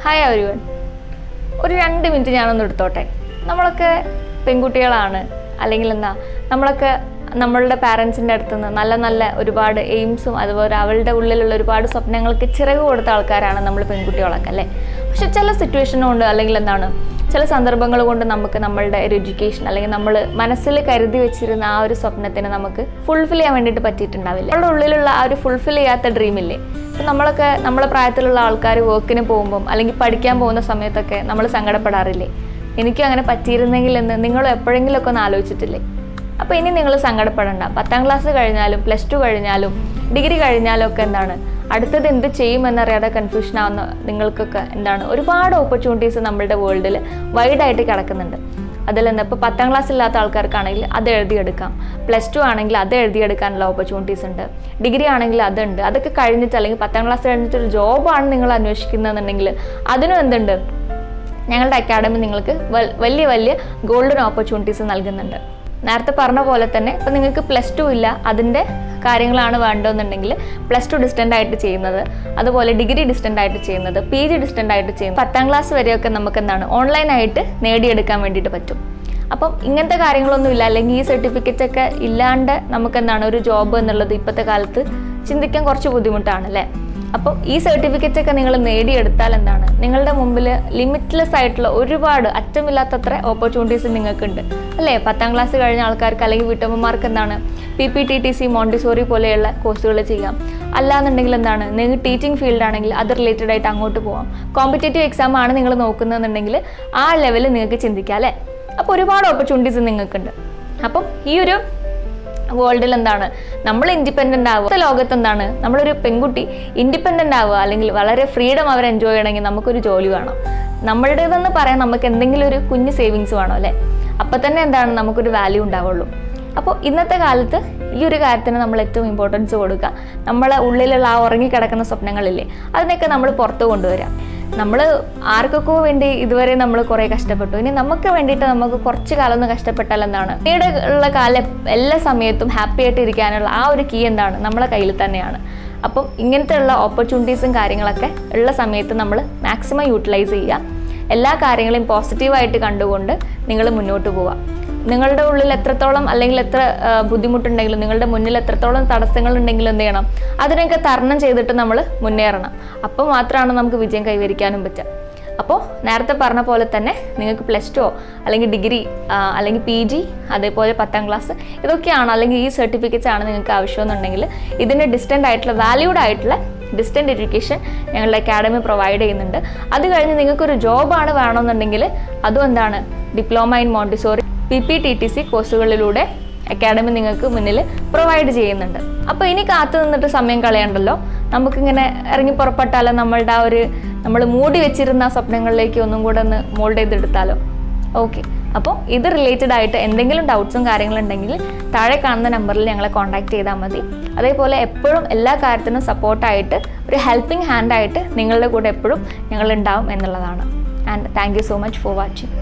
Hi everyone. ഒരു 2 minute ഞാനൊന്ന് എടുത്തോട്ടെ. നമ്മളൊക്കെ പെൺകുട്ടികളാണ്, അല്ലെങ്കിൽ നമ്മളൊക്കെ നമ്മളുടെ പാരൻസിൻ്റെ അടുത്തുനിന്ന് നല്ല നല്ല ഒരുപാട് എയിംസും അതുപോലെ അവളുടെ ഉള്ളിലുള്ള ഒരുപാട് സ്വപ്നങ്ങൾക്ക് ചിറക് കൊടുത്ത ആൾക്കാരാണ് നമ്മൾ പെൺകുട്ടികളൊക്കെ അല്ലേ. പക്ഷെ ചില സിറ്റുവേഷൻ കൊണ്ട് അല്ലെങ്കിൽ ചില സന്ദർഭങ്ങൾ കൊണ്ട് നമുക്ക് നമ്മളുടെ ഒരു എഡ്യൂക്കേഷൻ അല്ലെങ്കിൽ നമ്മൾ മനസ്സിൽ കരുതി വെച്ചിരുന്ന ആ ഒരു സ്വപ്നത്തിന് നമുക്ക് ഫുൾഫിൽ ചെയ്യാൻ വേണ്ടിയിട്ട് പറ്റിയിട്ടുണ്ടാവില്ല. നമ്മളുടെ ഉള്ളിലുള്ള ആ ഒരു ഫുൾഫിൽ ചെയ്യാത്ത ഡ്രീമില്ലേ. ഇപ്പം നമ്മളൊക്കെ നമ്മളെ പ്രായത്തിലുള്ള ആൾക്കാർ വർക്കിന് പോകുമ്പം അല്ലെങ്കിൽ പഠിക്കാൻ പോകുന്ന സമയത്തൊക്കെ നമ്മൾ സങ്കടപ്പെടാറില്ലേ, എനിക്കും അങ്ങനെ പറ്റിയിരുന്നെങ്കിൽ എന്ന് നിങ്ങൾ എപ്പോഴെങ്കിലുമൊക്കെ ഒന്ന് ആലോചിച്ചിട്ടില്ലേ? അപ്പോൾ ഇനി നിങ്ങൾ സങ്കടപ്പെടണ്ട. 10ാം ക്ലാസ് കഴിഞ്ഞാലും +2 കഴിഞ്ഞാലും ഡിഗ്രി കഴിഞ്ഞാലും ഒക്കെ അടുത്തത് എന്ത് ചെയ്യുമെന്നറിയാതെ കൺഫ്യൂഷൻ ആവുന്ന നിങ്ങൾക്കൊക്കെ ഒരുപാട് ഓപ്പർച്യൂണിറ്റീസ് നമ്മളുടെ വേൾഡിൽ വൈഡായിട്ട് കിടക്കുന്നുണ്ട്. ഇപ്പോൾ 10ാം ക്ലാസ് ഇല്ലാത്ത ആൾക്കാർക്കാണെങ്കിൽ അത് എഴുതിയെടുക്കാം, +2 ആണെങ്കിൽ അത് എഴുതിയെടുക്കാനുള്ള ഓപ്പർച്യൂണിറ്റീസ് ഉണ്ട്, ഡിഗ്രി ആണെങ്കിൽ അതുണ്ട്. അതൊക്കെ കഴിഞ്ഞിട്ട് അല്ലെങ്കിൽ 10ാം ക്ലാസ് കഴിഞ്ഞിട്ട് ഒരു ജോബാണ് നിങ്ങൾ അന്വേഷിക്കുന്നതെന്നുണ്ടെങ്കിൽ അതിനും എന്തുണ്ട്, ഞങ്ങളുടെ അക്കാഡമി നിങ്ങൾക്ക് വലിയ വലിയ ഗോൾഡൻ ഓപ്പർച്യൂണിറ്റീസ് നൽകുന്നുണ്ട്. നേരത്തെ പറഞ്ഞ പോലെ തന്നെ ഇപ്പോൾ നിങ്ങൾക്ക് +2 ഇല്ല, അതിൻ്റെ കാര്യങ്ങളാണ് വേണ്ടതെന്നുണ്ടെങ്കിൽ +2 ഡിസ്റ്റൻ്റ് ആയിട്ട് ചെയ്യുന്നത്, അതുപോലെ ഡിഗ്രി ഡിസ്റ്റൻ്റ് ആയിട്ട് ചെയ്യുന്നത്, PG ഡിസ്റ്റൻ്റ് ആയിട്ട് ചെയ്യുന്നത്, 10ാം ക്ലാസ് വരെയൊക്കെ നമുക്ക് ഓൺലൈനായിട്ട് നേടിയെടുക്കാൻ വേണ്ടിയിട്ട് പറ്റും. അപ്പം ഇങ്ങനത്തെ കാര്യങ്ങളൊന്നും ഇല്ല, അല്ലെങ്കിൽ ഈ സർട്ടിഫിക്കറ്റ് ഒക്കെ ഇല്ലാണ്ട് നമുക്ക് ഒരു ജോബ് എന്നുള്ളത് ഇപ്പോഴത്തെ കാലത്ത് ചിന്തിക്കാൻ കുറച്ച് ബുദ്ധിമുട്ടാണ് അല്ലേ. അപ്പം ഈ സർട്ടിഫിക്കറ്റ് ഒക്കെ നിങ്ങൾ നേടിയെടുത്താൽ നിങ്ങളുടെ മുമ്പിൽ ലിമിറ്റ്ലെസ് ആയിട്ടുള്ള ഒരുപാട് അറ്റമില്ലാത്തത്ര ഓപ്പർച്യൂണിറ്റീസ് നിങ്ങൾക്കുണ്ട് അല്ലേ. 10ാം ക്ലാസ് കഴിഞ്ഞ ആൾക്കാർക്ക് അല്ലെങ്കിൽ വീട്ടമ്മമാർക്ക് PPTTC മോണ്ടിസോറി പോലെയുള്ള കോഴ്സുകൾ ചെയ്യാം. അല്ലാന്നുണ്ടെങ്കിൽ നിങ്ങൾ ടീച്ചിങ് ഫീൽഡ് ആണെങ്കിൽ അത് റിലേറ്റഡ് ആയിട്ട് അങ്ങോട്ട് പോകാം. കോമ്പറ്റേറ്റീവ് എക്സാം ആണ് നിങ്ങൾ നോക്കുന്നതെന്നുണ്ടെങ്കിൽ ആ ലെവലിൽ നിങ്ങൾക്ക് ചിന്തിക്കാം അല്ലേ. അപ്പോൾ ഒരുപാട് ഓപ്പർച്യൂണിറ്റീസ് നിങ്ങൾക്കുണ്ട്. അപ്പം ഈ ഒരു വേൾഡിൽ നമ്മൾ ഇൻഡിപെൻഡൻ്റ് ആവുക, ലോകത്ത് നമ്മളൊരു പെൺകുട്ടി ഇൻഡിപെൻഡൻ്റ് ആവുക അല്ലെങ്കിൽ വളരെ ഫ്രീഡം അവർ എൻജോയ് ചെയ്യണമെങ്കിൽ നമുക്കൊരു ജോലി വേണം. നമ്മളുടേതെന്ന് പറയാൻ നമുക്ക് എന്തെങ്കിലും ഒരു കുഞ്ഞ് സേവിങ്സ് വേണം അല്ലേ. അപ്പം തന്നെ നമുക്കൊരു വാല്യൂ ഉണ്ടാവുള്ളൂ. അപ്പോൾ ഇന്നത്തെ കാലത്ത് ഈ ഒരു കാര്യത്തിന് നമ്മൾ ഏറ്റവും ഇമ്പോർട്ടൻസ് കൊടുക്കുക. നമ്മളെ ഉള്ളിലുള്ള ആ ഉറങ്ങിക്കിടക്കുന്ന സ്വപ്നങ്ങളില്ലേ, അതിനൊക്കെ നമ്മൾ പുറത്ത് കൊണ്ടുവരാം. നമ്മൾ ആർക്കൊക്കെ വേണ്ടി ഇതുവരെ നമ്മൾ കുറേ കഷ്ടപ്പെട്ടു, ഇനി നമുക്ക് വേണ്ടിയിട്ട് നമുക്ക് കുറച്ച് കാലം ഒന്ന് കഷ്ടപ്പെട്ടാൽ പിന്നീട് ഉള്ള കാലം എല്ലാ സമയത്തും ഹാപ്പി ആയിട്ട് ഇരിക്കാനുള്ള ആ ഒരു കീ നമ്മളെ കയ്യിൽ തന്നെയാണ്. അപ്പം ഇങ്ങനത്തെ ഉള്ള ഓപ്പർച്യൂണിറ്റീസും കാര്യങ്ങളൊക്കെ ഉള്ള സമയത്ത് നമ്മൾ മാക്സിമം യൂട്ടിലൈസ് ചെയ്യുക. എല്ലാ കാര്യങ്ങളെയും പോസിറ്റീവായിട്ട് കണ്ടുകൊണ്ട് നിങ്ങൾ മുന്നോട്ട് പോവുക. നിങ്ങളുടെ ഉള്ളിൽ എത്രത്തോളം അല്ലെങ്കിൽ എത്ര ബുദ്ധിമുട്ടുണ്ടെങ്കിലും നിങ്ങളുടെ മുന്നിൽ എത്രത്തോളം തടസ്സങ്ങൾ ഉണ്ടെങ്കിലും എന്ത് ചെയ്യണം, അതിനൊക്കെ തരണം ചെയ്തിട്ട് നമ്മൾ മുന്നേറണം. അപ്പോൾ മാത്രമാണ് നമുക്ക് വിജയം കൈവരിക്കാനും പറ്റുക. അപ്പോൾ നേരത്തെ പറഞ്ഞ പോലെ തന്നെ നിങ്ങൾക്ക് +2 അല്ലെങ്കിൽ ഡിഗ്രി അല്ലെങ്കിൽ PG അതേപോലെ 10ാം ക്ലാസ് ഇതൊക്കെയാണ് അല്ലെങ്കിൽ ഈ സർട്ടിഫിക്കറ്റ്സ് ആണ് നിങ്ങൾക്ക് ആവശ്യമെന്നുണ്ടെങ്കിൽ ഇതിൻ്റെ ഡിസ്റ്റൻ്റ് ആയിട്ടുള്ള വാല്യൂഡ് ആയിട്ടുള്ള ഡിസ്റ്റൻ്റ് എഡ്യൂക്കേഷൻ ഞങ്ങളുടെ അക്കാഡമി പ്രൊവൈഡ് ചെയ്യുന്നുണ്ട്. അത് കഴിഞ്ഞ് നിങ്ങൾക്കൊരു ജോബാണ് വേണമെന്നുണ്ടെങ്കിൽ അതും ഡിപ്ലോമ ഇൻ മോണ്ടിസോറി PPTTC കോഴ്സുകളിലൂടെ അക്കാഡമി നിങ്ങൾക്ക് മുന്നിൽ പ്രൊവൈഡ് ചെയ്യുന്നുണ്ട്. അപ്പോൾ ഇനി കാത്തു നിന്നിട്ട് സമയം കളയണ്ടല്ലോ, നമുക്കിങ്ങനെ ഇറങ്ങി പുറപ്പെട്ടാലോ, നമ്മളുടെ ആ ഒരു നമ്മൾ മൂടി വെച്ചിരുന്ന സ്വപ്നങ്ങളിലേക്ക് ഒന്നും കൂടെ ഒന്ന് മോൾഡ് ചെയ്തെടുത്താലോ. ഓക്കെ, അപ്പോൾ ഇത് റിലേറ്റഡ് ആയിട്ട് എന്തെങ്കിലും ഡൗട്ട്സും കാര്യങ്ങളുണ്ടെങ്കിൽ താഴെ കാണുന്ന നമ്പറിൽ ഞങ്ങളെ കോൺടാക്ട് ചെയ്താൽ മതി. അതേപോലെ എപ്പോഴും എല്ലാ കാര്യത്തിനും സപ്പോർട്ടായിട്ട് ഒരു ഹെൽപ്പിംഗ് ഹാൻഡായിട്ട് നിങ്ങളുടെ കൂടെ എപ്പോഴും ഞങ്ങളുണ്ടാവും എന്നുള്ളതാണ്. And thank you so much for watching.